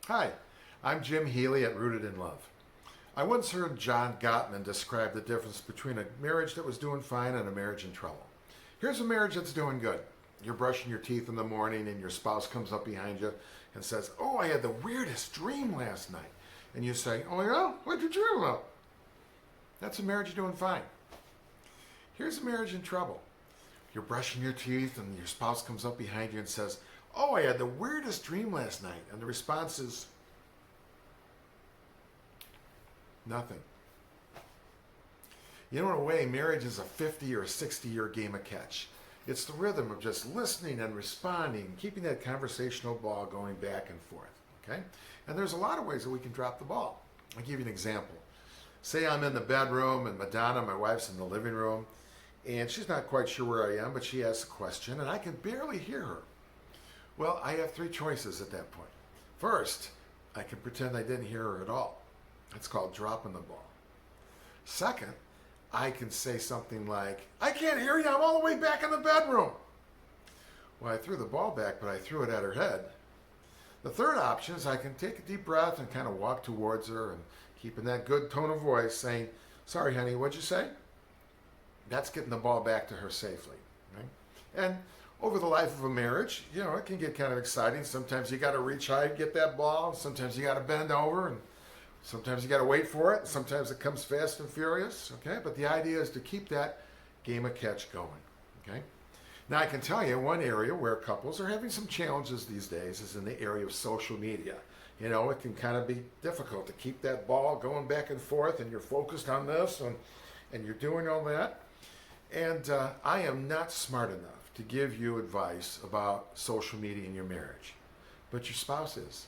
Hi, I'm Jim Healy at Rooted in Love. I once heard John Gottman describe the difference between a marriage that was doing fine and a marriage in trouble. Here's a marriage that's doing good. You're brushing your teeth in the morning and your spouse comes up behind you and says, "Oh, I had the weirdest dream last night." And you say, "Oh yeah? What'd you dream about?" That's a marriage doing fine. Here's a marriage in trouble. You're brushing your teeth and your spouse comes up behind you and says, "Oh, I had the weirdest dream last night." And the response is nothing. You know, in a way, marriage is a 50 or a 60-year game of catch. It's the rhythm of just listening and responding, keeping that conversational ball going back and forth. Okay? And there's a lot of ways that we can drop the ball. I'll give you an example. Say I'm in the bedroom and Madonna, my wife's in the living room, and she's not quite sure where I am, but she asks a question and I can barely hear her. Well, I have three choices at that point. First, I can pretend I didn't hear her at all. That's called dropping the ball. Second, I can say something like, "I can't hear you, I'm all the way back in the bedroom." Well, I threw the ball back, but I threw it at her head. The third option is I can take a deep breath and kind of walk towards her and keeping that good tone of voice saying, "Sorry, honey, what'd you say?" That's getting the ball back to her safely. Right? And over the life of a marriage, you know, it can get kind of exciting. Sometimes you got to reach high to get that ball. Sometimes you got to bend over, and sometimes you got to wait for it. Sometimes it comes fast and furious. Okay, but the idea is to keep that game of catch going. Okay. Now I can tell you one area where couples are having some challenges these days is in the area of social media. You know, it can kind of be difficult to keep that ball going back and forth, and you're focused on this, and you're doing all that. And I am not smart enough to give you advice about social media in your marriage, but your spouse is.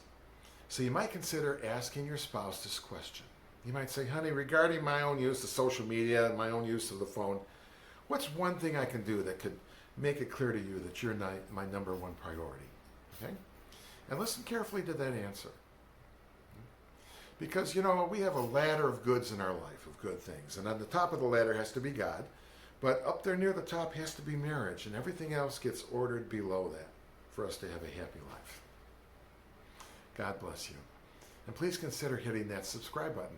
So you might consider asking your spouse this question. You might say, "Honey, regarding my own use of social media and my own use of the phone, what's one thing I can do that could make it clear to you that you're not my number one priority?" Okay? And listen carefully to that answer. Because, you know, we have a ladder of goods in our life, of good things. And on the top of the ladder has to be God. But up there near the top has to be marriage. And everything else gets ordered below that for us to have a happy life. God bless you. And please consider hitting that subscribe button.